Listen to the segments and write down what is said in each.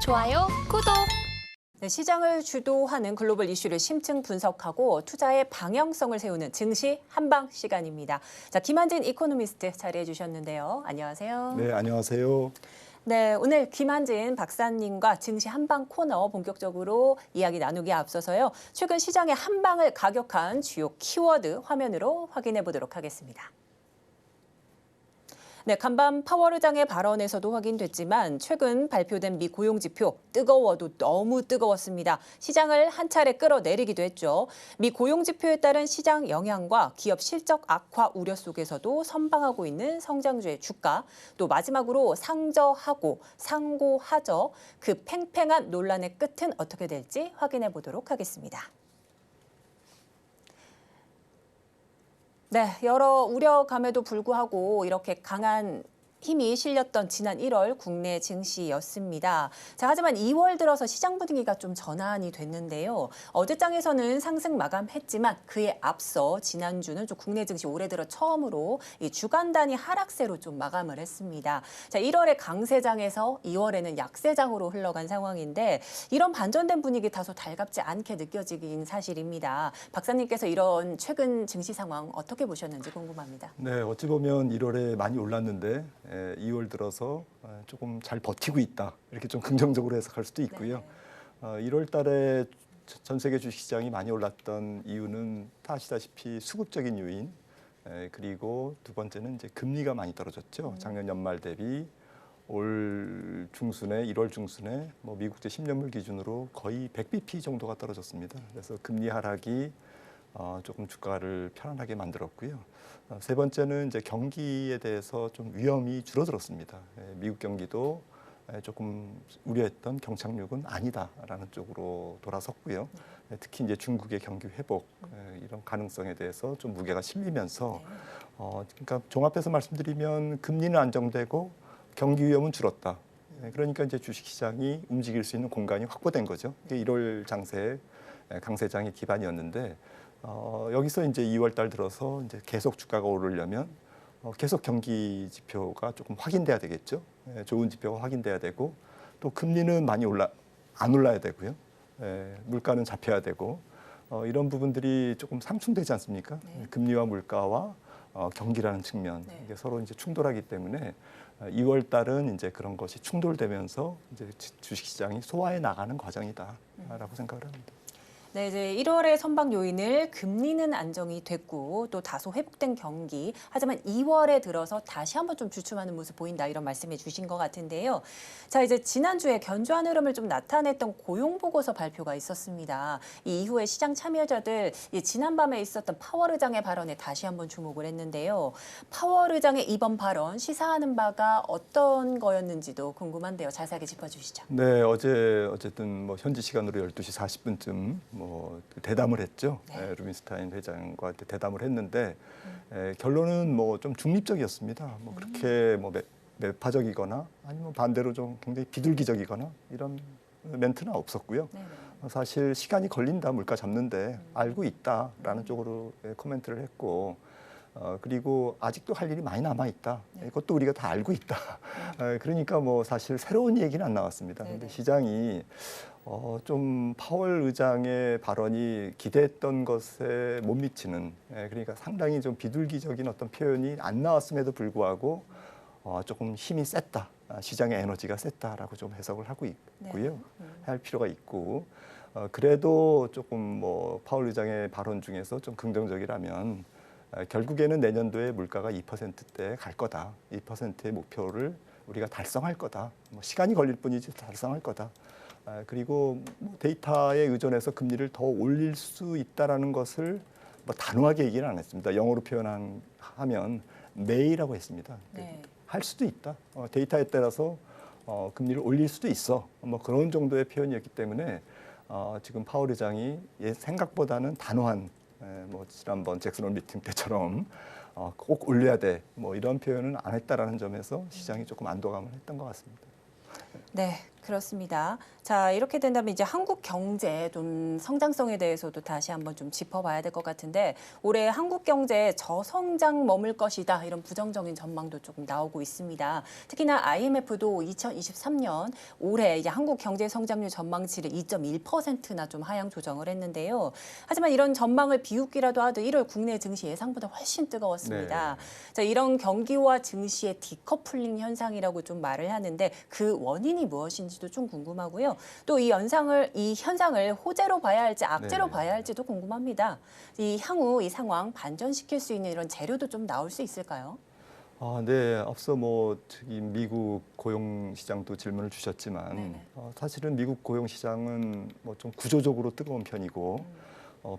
좋아요, 구독. 네, 시장을 주도하는 글로벌 이슈를 심층 분석하고 투자의 방향성을 세우는 증시 한방 시간입니다. 자, 김한진 이코노미스트 자리해 주셨는데요. 안녕하세요. 네, 안녕하세요. 네, 오늘 김한진 박사님과 증시 한방 코너 본격적으로 이야기 나누기에 앞서서요. 최근 시장의 한방을 가격한 주요 키워드 화면으로 확인해 보도록 하겠습니다. 네, 간밤 파월 의장의 발언에서도 확인됐지만 최근 발표된 미 고용지표 뜨거워도 너무 뜨거웠습니다. 시장을 한 차례 끌어내리기도 했죠. 미 고용지표에 따른 시장 영향과 기업 실적 악화 우려 속에서도 선방하고 있는 성장주의 주가, 또 마지막으로 상저하고 상고하저 그 팽팽한 논란의 끝은 어떻게 될지 확인해 보도록 하겠습니다. 네, 여러 우려감에도 불구하고 이렇게 강한 힘이 실렸던 지난 1월 국내 증시였습니다. 자, 하지만 2월 들어서 시장 분위기가 좀 전환이 됐는데요. 어제장에서는 상승 마감했지만 그에 앞서 지난주는 좀 국내 증시 올해 들어 처음으로 이 주간 단위 하락세로 좀 마감을 했습니다. 자, 1월에 강세장에서 2월에는 약세장으로 흘러간 상황인데 이런 반전된 분위기 다소 달갑지 않게 느껴지긴 사실입니다. 박사님께서 이런 최근 증시 상황 어떻게 보셨는지 궁금합니다. 네, 어찌 보면 1월에 많이 올랐는데 2월 들어서 조금 잘 버티고 있다. 이렇게 좀 긍정적으로 해석할 수도 있고요. 1월 달에 전 세계 주식시장이 많이 올랐던 이유는 다 아시다시피 수급적인 요인, 그리고 두 번째는 이제 금리가 많이 떨어졌죠. 작년 연말 대비 올 중순에 1월 중순에 뭐 미국제 10년물 기준으로 거의 100bp 정도가 떨어졌습니다. 그래서 금리 하락이 조금 주가를 편안하게 만들었고요. 세 번째는 이제 경기에 대해서 좀 위험이 줄어들었습니다. 미국 경기도 조금 우려했던 경착륙은 아니다라는 쪽으로 돌아섰고요. 특히 이제 중국의 경기 회복 이런 가능성에 대해서 좀 무게가 실리면서 그러니까 종합해서 말씀드리면 금리는 안정되고 경기 위험은 줄었다. 그러니까 이제 주식시장이 움직일 수 있는 공간이 확보된 거죠. 이게 1월 장세 강세장의 기반이었는데. 여기서 이제 2월 달 들어서 이제 계속 주가가 오르려면 계속 경기 지표가 조금 확인돼야 되겠죠. 좋은 지표가 확인돼야 되고 또 금리는 많이 안 올라야 되고요. 물가는 잡혀야 되고 이런 부분들이 조금 상충되지 않습니까? 네. 금리와 물가와 경기라는 측면 이게 서로 이제 충돌하기 때문에 2월 달은 이제 그런 것이 충돌되면서 이제 주식시장이 소화해 나가는 과정이다라고 생각을 합니다. 네, 이제 1월의 선박 요인을 금리는 안정이 됐고 또 다소 회복된 경기. 하지만 2월에 들어서 다시 한번 좀 주춤하는 모습 보인다 이런 말씀해 주신 것 같은데요. 자, 이제 지난주에 견조한 흐름을 좀 나타냈던 고용 보고서 발표가 있었습니다. 이 이후에 시장 참여자들 지난밤에 있었던 파월 의장의 발언에 다시 한번 주목을 했는데요. 파월 의장의 이번 발언 시사하는 바가 어떤 거였는지도 궁금한데요. 자세하게 짚어주시죠. 네, 어쨌든 뭐 현지 시간으로 12시 40분쯤 대담을 했죠. 루빈스타인 회장과 대담을 했는데 결론은 뭐 좀 중립적이었습니다. 뭐 그렇게 뭐 매파적이거나 아니면 반대로 좀 굉장히 비둘기적이거나 이런 멘트는 없었고요. 사실 시간이 걸린다 물가 잡는데 알고 있다라는 쪽으로 코멘트를 했고 그리고 아직도 할 일이 많이 남아 있다. 이것도 우리가 다 알고 있다. 그러니까 뭐 사실 새로운 얘기는 안 나왔습니다. 근데 시장이 좀 파월 의장의 발언이 기대했던 것에 못 미치는 그러니까 상당히 좀 비둘기적인 어떤 표현이 안 나왔음에도 불구하고 조금 힘이 셌다. 시장의 에너지가 셌다라고 좀 해석을 하고 있고요. 할 필요가 있고 그래도 조금 뭐 파월 의장의 발언 중에서 좀 긍정적이라면 결국에는 내년도에 물가가 2%대에 갈 거다. 2%의 목표를 우리가 달성할 거다. 뭐 시간이 걸릴 뿐이지 달성할 거다. 그리고 데이터에 의존해서 금리를 더 올릴 수 있다라는 것을 뭐 단호하게 얘기는 안 했습니다. 영어로 표현하면 may라고 했습니다. 할 수도 있다. 데이터에 따라서 금리를 올릴 수도 있어. 뭐 그런 정도의 표현이었기 때문에 지금 파월 의장이 생각보다는 단호한 뭐 지난번 잭슨 홀 미팅 때처럼 꼭 올려야 돼. 뭐 이런 표현은 안 했다라는 점에서 시장이 조금 안도감을 했던 것 같습니다. 네, 그렇습니다. 자, 이렇게 된다면 이제 한국 경제 좀 성장성에 대해서도 다시 한번 좀 짚어봐야 될 것 같은데 올해 한국 경제 저성장 머물 것이다 이런 부정적인 전망도 조금 나오고 있습니다. 특히나 IMF도 2023년 올해 이제 한국 경제 성장률 전망치를 2.1%나 좀 하향 조정을 했는데요. 하지만 이런 전망을 비웃기라도 하듯 1월 국내 증시 예상보다 훨씬 뜨거웠습니다. 자, 이런 경기와 증시의 디커플링 현상이라고 좀 말을 하는데 그 원인이 무엇인지도 좀 궁금하고요. 또 이 현상을 호재로 봐야 할지 악재로 네. 봐야 할지도 궁금합니다. 이 향후 이 상황 반전시킬 수 있는 이런 재료도 좀 나올 수 있을까요? 네. 앞서 뭐 저기 미국 고용 시장도 질문을 주셨지만 네네. 사실은 미국 고용 시장은 뭐 좀 구조적으로 뜨거운 편이고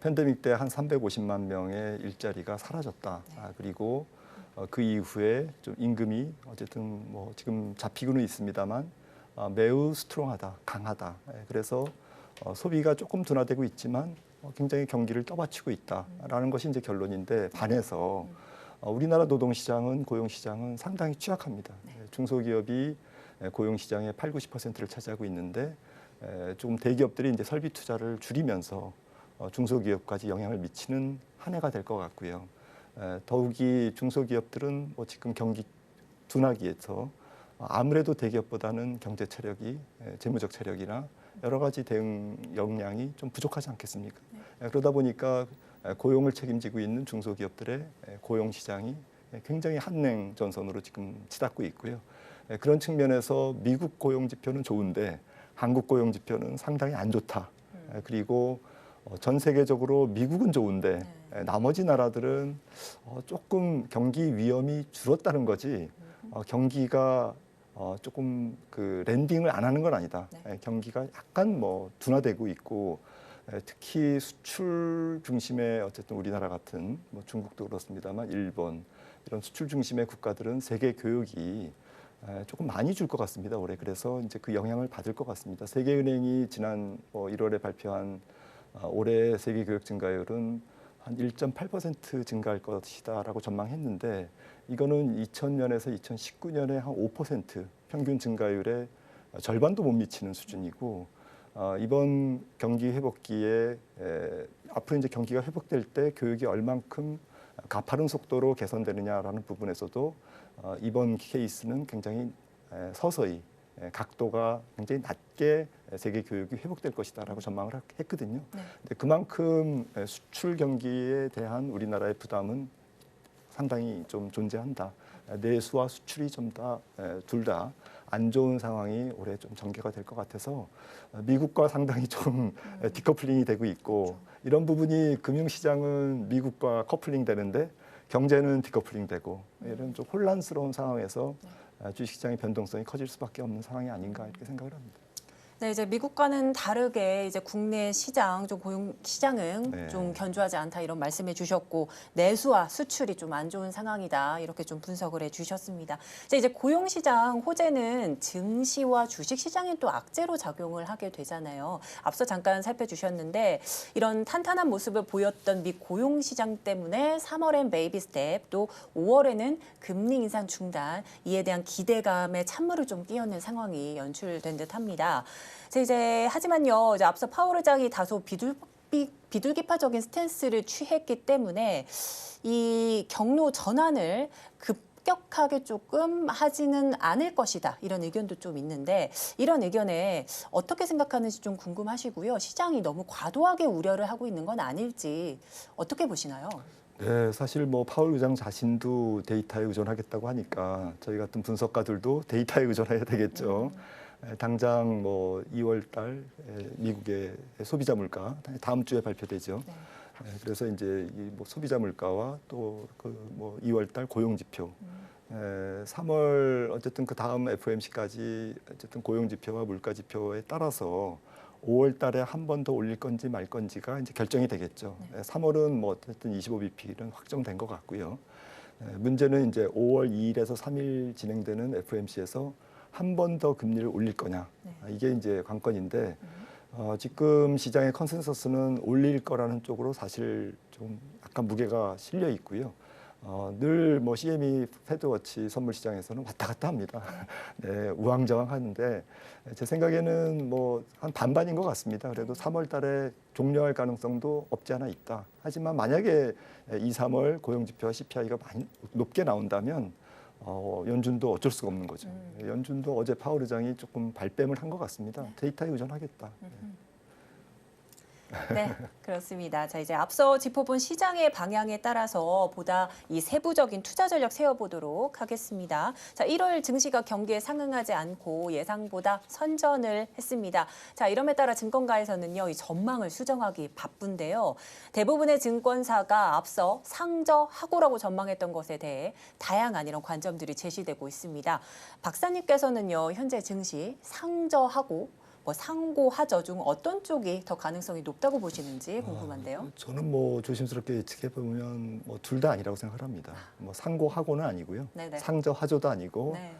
팬데믹 때 한 350만 명의 일자리가 사라졌다. 그리고 그 이후에 좀 임금이 어쨌든 뭐 지금 잡히고는 있습니다만 매우 스트롱하다, 강하다. 그래서 소비가 조금 둔화되고 있지만 굉장히 경기를 떠받치고 있다라는 것이 이제 결론인데 반해서 우리나라 노동시장은 고용시장은 상당히 취약합니다. 중소기업이 고용시장의 8, 90%를 차지하고 있는데 조금 대기업들이 이제 설비 투자를 줄이면서 중소기업까지 영향을 미치는 한 해가 될 것 같고요. 더욱이 중소기업들은 뭐 지금 경기 둔화기에서 아무래도 대기업보다는 경제 체력이 재무적 체력이나 여러 가지 대응 역량이 좀 부족하지 않겠습니까? 그러다 보니까 고용을 책임지고 있는 중소기업들의 고용 시장이 굉장히 한냉 전선으로 지금 치닫고 있고요. 그런 측면에서 미국 고용 지표는 좋은데 한국 고용 지표는 상당히 안 좋다. 그리고 전 세계적으로 미국은 좋은데 나머지 나라들은 조금 경기 위험이 줄었다는 거지 경기가 조금 그 랜딩을 안 하는 건 아니다. 경기가 약간 뭐 둔화되고 있고 특히 수출 중심의 어쨌든 우리나라 같은 뭐 중국도 그렇습니다만 일본 이런 수출 중심의 국가들은 세계 교육이 조금 많이 줄 것 같습니다. 올해 그래서 이제 그 영향을 받을 것 같습니다. 세계은행이 지난 1월에 발표한 올해 세계 교육 증가율은 한 1.8% 증가할 것이다라고 전망했는데 이거는 2000년에서 2019년에 한 5% 평균 증가율의 절반도 못 미치는 수준이고 이번 경기 회복기에 앞으로 이제 경기가 회복될 때 교육이 얼만큼 가파른 속도로 개선되느냐라는 부분에서도 이번 케이스는 굉장히 서서히 각도가 굉장히 낮게 세계 교육이 회복될 것이다라고 전망을 했거든요. 근데 그만큼 수출 경기에 대한 우리나라의 부담은 상당히 좀 존재한다. 내수와 수출이 좀 다 둘 다 안 좋은 상황이 올해 좀 전개가 될 것 같아서 미국과 상당히 좀 디커플링이 되고 있고 이런 부분이 금융시장은 미국과 커플링 되는데 경제는 디커플링 되고 이런 좀 혼란스러운 상황에서 주식시장의 변동성이 커질 수밖에 없는 상황이 아닌가 이렇게 생각을 합니다. 네, 이제 미국과는 다르게 이제 국내 시장, 좀 고용 시장은 좀 견조하지 않다 이런 말씀해 주셨고 내수와 수출이 좀 안 좋은 상황이다 이렇게 좀 분석을 해 주셨습니다. 이제 고용 시장 호재는 증시와 주식 시장에 또 악재로 작용을 하게 되잖아요. 앞서 잠깐 살펴주셨는데 이런 탄탄한 모습을 보였던 미 고용 시장 때문에 3월엔 베이비 스텝 또 5월에는 금리 인상 중단 이에 대한 기대감에 찬물을 좀 끼얹는 상황이 연출된 듯합니다. 하지만요, 이제 앞서 파월 의장이 다소 비둘기파적인 스탠스를 취했기 때문에 이 경로 전환을 급격하게 조금 하지는 않을 것이다. 이런 의견도 좀 있는데 이런 의견에 어떻게 생각하는지 좀 궁금하시고요. 시장이 너무 과도하게 우려를 하고 있는 건 아닐지 어떻게 보시나요? 네, 사실 뭐 파월 의장 자신도 데이터에 의존하겠다고 하니까 저희 같은 분석가들도 데이터에 의존해야 되겠죠. 당장 뭐 2월 달 미국의 소비자 물가 다음 주에 발표되죠. 그래서 이제 이 뭐 소비자 물가와 또 그 뭐 2월 달 고용 지표 3월 어쨌든 그 다음 FOMC까지 어쨌든 고용 지표와 물가 지표에 따라서 5월 달에 한 번 더 올릴 건지 말 건지가 이제 결정이 되겠죠. 3월은 뭐 어쨌든 25bp는 확정된 것 같고요. 문제는 이제 5월 2일에서 3일 진행되는 FOMC에서 한 번 더 금리를 올릴 거냐. 이게 이제 관건인데 지금 시장의 컨센서스는 올릴 거라는 쪽으로 사실 좀 약간 무게가 실려 있고요. 늘 뭐 CME 패드워치 선물 시장에서는 왔다 갔다 합니다. 네, 우왕좌왕하는데 제 생각에는 뭐 한 반반인 것 같습니다. 그래도 3월 달에 종료할 가능성도 없지 않아 있다. 하지만 만약에 2, 3월 고용 지표와 CPI가 많이 높게 나온다면 연준도 어쩔 수가 없는 거죠. 연준도 어제 파월 의장이 조금 발뺌을 한 것 같습니다. 데이터에 의존하겠다. 네, 그렇습니다. 자, 이제 앞서 짚어본 시장의 방향에 따라서 보다 이 세부적인 투자 전략 세워보도록 하겠습니다. 자, 1월 증시가 경기에 상응하지 않고 예상보다 선전을 했습니다. 자, 이름에 따라 증권가에서는요, 이 전망을 수정하기 바쁜데요. 대부분의 증권사가 앞서 상저하고라고 전망했던 것에 대해 다양한 이런 관점들이 제시되고 있습니다. 박사님께서는요, 현재 증시 상저하고 뭐 상고하저 중 어떤 쪽이 더 가능성이 높다고 보시는지 궁금한데요. 저는 뭐 조심스럽게 예측해 보면 뭐 둘 다 아니라고 생각을 합니다. 뭐 상고하고는 아니고요. 네네. 상저하저도 아니고 네.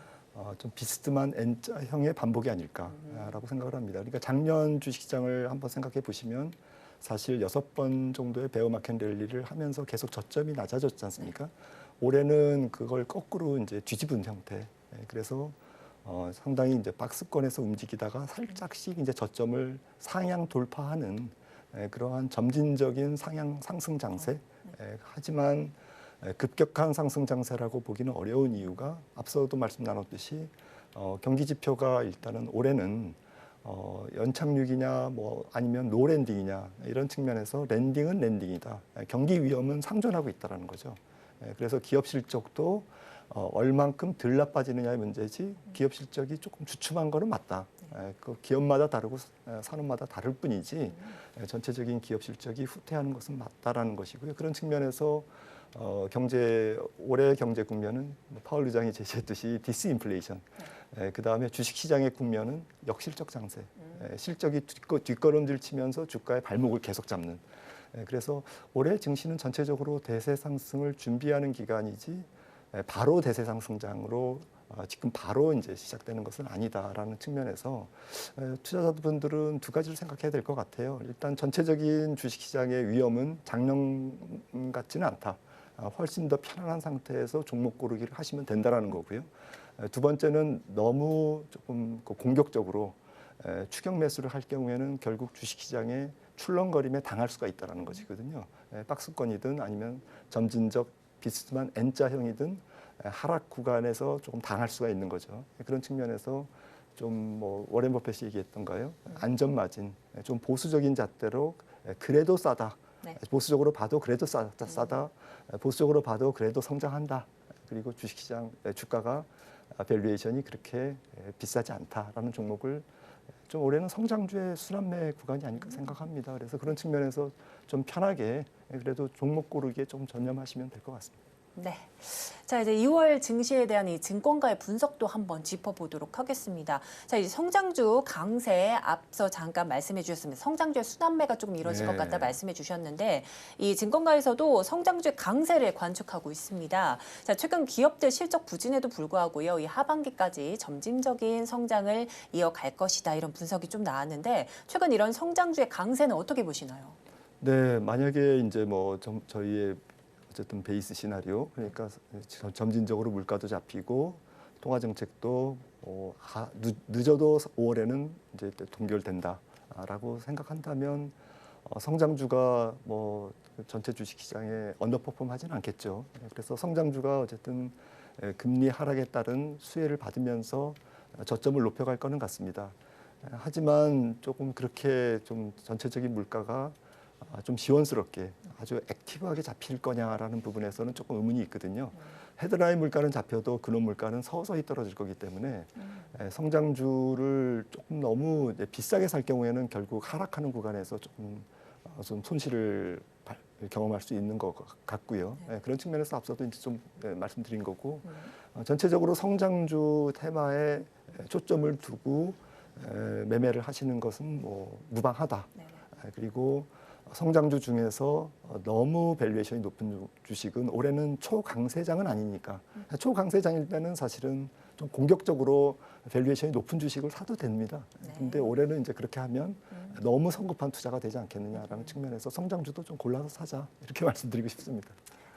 좀 비스듬한 N자형의 반복이 아닐까라고 생각을 합니다. 그러니까 작년 주식시장을 한번 생각해 보시면 사실 6번 정도의 베어마켓 랠리를 하면서 계속 저점이 낮아졌지 않습니까? 올해는 그걸 거꾸로 이제 뒤집은 형태. 그래서 상당히 이제 박스권에서 움직이다가 살짝씩 이제 저점을 상향 돌파하는 그러한 점진적인 상향 상승 장세. 하지만 급격한 상승 장세라고 보기는 어려운 이유가 앞서도 말씀 나눴듯이 경기 지표가 일단은 올해는 연착륙이냐 뭐 아니면 노랜딩이냐 이런 측면에서 랜딩은 랜딩이다. 경기 위험은 상존하고 있다라는 거죠. 그래서 기업 실적도 얼만큼 덜 나빠지느냐의 문제지 기업 실적이 조금 주춤한 거는 맞다. 그 기업마다 다르고 산업마다 다를 뿐이지 전체적인 기업 실적이 후퇴하는 것은 맞다라는 것이고요. 그런 측면에서 올해 경제 국면은 파월 의장이 제시했듯이 디스인플레이션. 그 다음에 주식시장의 국면은 역실적 장세. 실적이 뒷걸음질 치면서 주가의 발목을 계속 잡는. 그래서 올해 증시는 전체적으로 대세 상승을 준비하는 기간이지 바로 대세 상승장으로 지금 바로 이제 시작되는 것은 아니다라는 측면에서 투자자분들은 두 가지를 생각해야 될 것 같아요. 일단 전체적인 주식시장의 위험은 작년 같지는 않다. 훨씬 더 편안한 상태에서 종목 고르기를 하시면 된다라는 거고요. 두 번째는 너무 조금 공격적으로 추격 매수를 할 경우에는 결국 주식시장에 출렁거림에 당할 수가 있다는 것이거든요. 박스권이든 아니면 점진적 비스듬한 N자형이든 하락 구간에서 조금 당할 수가 있는 거죠. 그런 측면에서 좀 뭐 워렌 버핏이 얘기했던가요? 안전 마진, 좀 보수적인 잣대로 그래도 싸다. 네. 보수적으로 봐도 그래도 싸다. 보수적으로 봐도 그래도 성장한다. 그리고 주식시장 주가가 밸류에이션이 그렇게 비싸지 않다라는 종목을 좀 올해는 성장주의 순환매 구간이 아닐까 생각합니다. 그래서 그런 측면에서 좀 편하게 그래도 종목 고르기에 좀 전념하시면 될 것 같습니다. 네. 자, 이제 2월 증시에 대한 이 증권가의 분석도 한번 짚어보도록 하겠습니다. 자, 이제 성장주 강세 앞서 잠깐 말씀해 주셨습니다. 성장주의 순환매가 조금 이루어질 것 같다 말씀해 주셨는데 이 증권가에서도 성장주의 강세를 관측하고 있습니다. 자, 최근 기업들 실적 부진에도 불구하고요. 이 하반기까지 점진적인 성장을 이어갈 것이다. 이런 분석이 좀 나왔는데 최근 이런 성장주의 강세는 어떻게 보시나요? 네, 만약에 이제 뭐 저희의 어쨌든 베이스 시나리오 그러니까 점진적으로 물가도 잡히고 통화 정책도 늦어도 5월에는 이제 동결된다라고 생각한다면 성장주가 뭐 전체 주식 시장에 언더퍼폼하지는 않겠죠. 그래서 성장주가 어쨌든 금리 하락에 따른 수혜를 받으면서 저점을 높여갈 거는 같습니다. 하지만 조금 그렇게 좀 전체적인 물가가 좀 시원스럽게 아주 액티브하게 잡힐 거냐라는 부분에서는 조금 의문이 있거든요. 헤드라인 물가는 잡혀도 근원 물가는 서서히 떨어질 거기 때문에 성장주를 조금 너무 비싸게 살 경우에는 결국 하락하는 구간에서 조금 좀 손실을 경험할 수 있는 것 같고요. 그런 측면에서 앞서도 이제 좀 말씀드린 거고 전체적으로 성장주 테마에 초점을 두고 매매를 하시는 것은 뭐 무방하다. 그리고 성장주 중에서 너무 밸류에이션이 높은 주식은 올해는 초강세장은 아니니까 초강세장일 때는 사실은 좀 공격적으로 밸류에이션이 높은 주식을 사도 됩니다. 근데 올해는 이제 그렇게 하면 너무 성급한 투자가 되지 않겠느냐라는 측면에서 성장주도 좀 골라서 사자 이렇게 말씀드리고 싶습니다.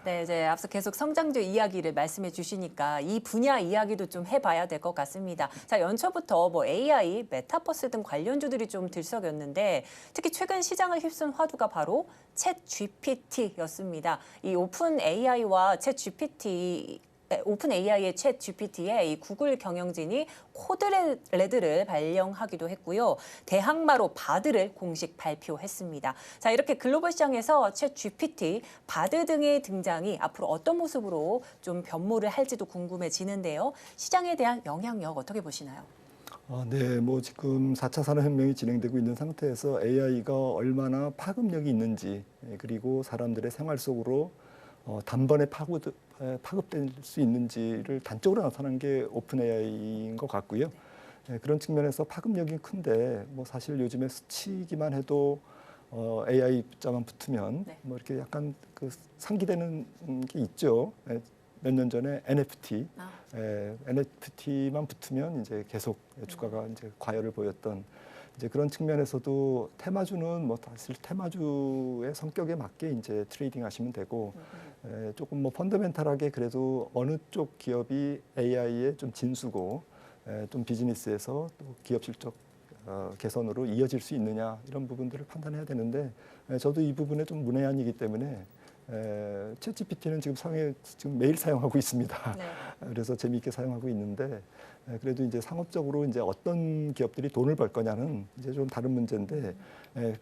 네, 이제 앞서 계속 성장주 이야기를 말씀해 주시니까 이 분야 이야기도 좀 해봐야 될 것 같습니다. 자, 연초부터 뭐 AI, 메타버스 등 관련주들이 좀 들썩였는데 특히 최근 시장을 휩쓴 화두가 바로 챗 GPT였습니다. 이 오픈 AI와 챗 GPT 오픈 AI의 챗 GPT에 이 구글 경영진이 코드레드를 발령하기도 했고요. 대항마로 바드를 공식 발표했습니다. 자, 이렇게 글로벌 시장에서 챗 GPT, 바드 등의 등장이 앞으로 어떤 모습으로 좀 변모를 할지도 궁금해지는데요. 시장에 대한 영향력 어떻게 보시나요? 네, 뭐 지금 4차 산업혁명이 진행되고 있는 상태에서 AI가 얼마나 파급력이 있는지, 그리고 사람들의 생활 속으로 단번에 파급될 수 있는지를 단적으로 나타난 게 오픈 AI인 것 같고요. 그런 측면에서 파급력이 큰데 뭐 사실 요즘에 스치기만 해도 AI 자만 붙으면 네. 뭐 이렇게 약간 그 상기되는 게 있죠. 몇 년 전에 NFT, NFT만 붙으면 이제 계속 주가가 이제 과열을 보였던 이제 그런 측면에서도 테마주는 뭐 사실 테마주의 성격에 맞게 이제 트레이딩 하시면 되고 조금 뭐 펀더멘탈하게 그래도 어느 쪽 기업이 AI의 좀 진수고 좀 비즈니스에서 또 기업 실적 개선으로 이어질 수 있느냐 이런 부분들을 판단해야 되는데 저도 이 부분에 좀 문외한이기 때문에 챗 GPT는 지금 매일 사용하고 있습니다. 네. 그래서 재미있게 사용하고 있는데 그래도 이제 상업적으로 이제 어떤 기업들이 돈을 벌 거냐는 이제 좀 다른 문제인데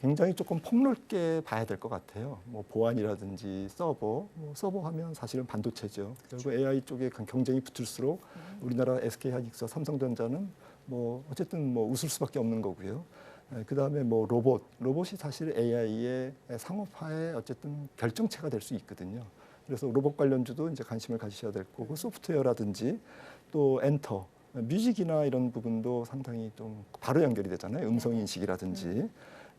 굉장히 조금 폭넓게 봐야 될 것 같아요. 뭐 보안이라든지 서버 하면 사실은 반도체죠. 그리고 AI 쪽에 경쟁이 붙을수록 우리나라 SK하이닉스와 삼성전자는 뭐 어쨌든 뭐 웃을 수밖에 없는 거고요. 그다음에 뭐 로봇이 사실 AI의 상업화의 어쨌든 결정체가 될 수 있거든요. 그래서 로봇 관련주도 이제 관심을 가지셔야 될 거고 소프트웨어라든지 또 엔터, 뮤직이나 이런 부분도 상당히 좀 바로 연결이 되잖아요. 음성 인식이라든지.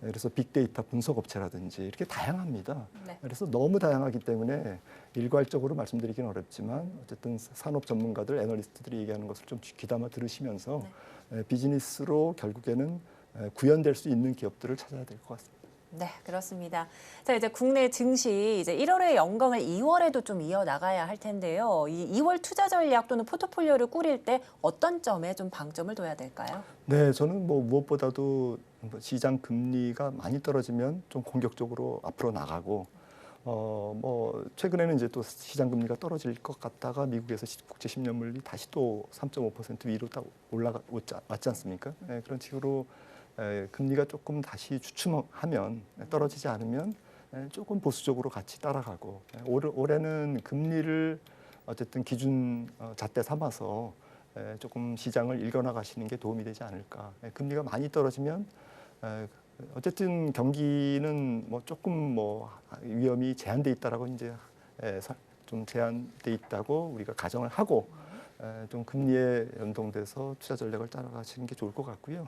그래서 빅데이터 분석 업체라든지 이렇게 다양합니다. 네. 그래서 너무 다양하기 때문에 일괄적으로 말씀드리기는 어렵지만 어쨌든 산업 전문가들, 애널리스트들이 얘기하는 것을 좀 귀담아 들으시면서 비즈니스로 결국에는 구현될 수 있는 기업들을 찾아야 될 것 같습니다. 네, 그렇습니다. 자, 이제 국내 증시 이제 1월의 영광을 2월에도 좀 이어나가야 할 텐데요. 이 2월 투자 전략 또는 포트폴리오를 꾸릴 때 어떤 점에 좀 방점을 둬야 될까요? 네, 저는 뭐 무엇보다도 시장 금리가 많이 떨어지면 좀 공격적으로 앞으로 나가고 뭐 최근에는 이제 또 시장 금리가 떨어질 것 같다가 미국에서 국제 10년물이 다시 또 3.5% 위로 딱 왔지 않습니까? 네, 그런 식으로 금리가 조금 다시 주춤하면 떨어지지 않으면 조금 보수적으로 같이 따라가고 올해는 금리를 어쨌든 기준 잣대 삼아서 조금 시장을 읽어나가시는 게 도움이 되지 않을까. 금리가 많이 떨어지면 어쨌든 경기는 뭐 조금 뭐 위험이 제한돼 있다라고 이제 좀 제한돼 있다고 우리가 가정을 하고 좀 금리에 연동돼서 투자 전략을 따라가시는 게 좋을 것 같고요.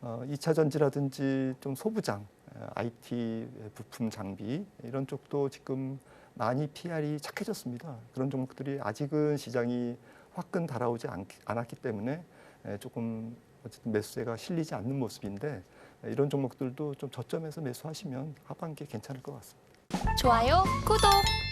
2차 전지라든지 좀 소부장, IT 부품 장비 이런 쪽도 지금 많이 PR이 착해졌습니다. 그런 종목들이 아직은 시장이 화끈 달아오지 않았기 때문에 조금 어쨌든 매수세가 실리지 않는 모습인데 이런 종목들도 좀 저점에서 매수하시면 하반기에 괜찮을 것 같습니다. 좋아요, 구독!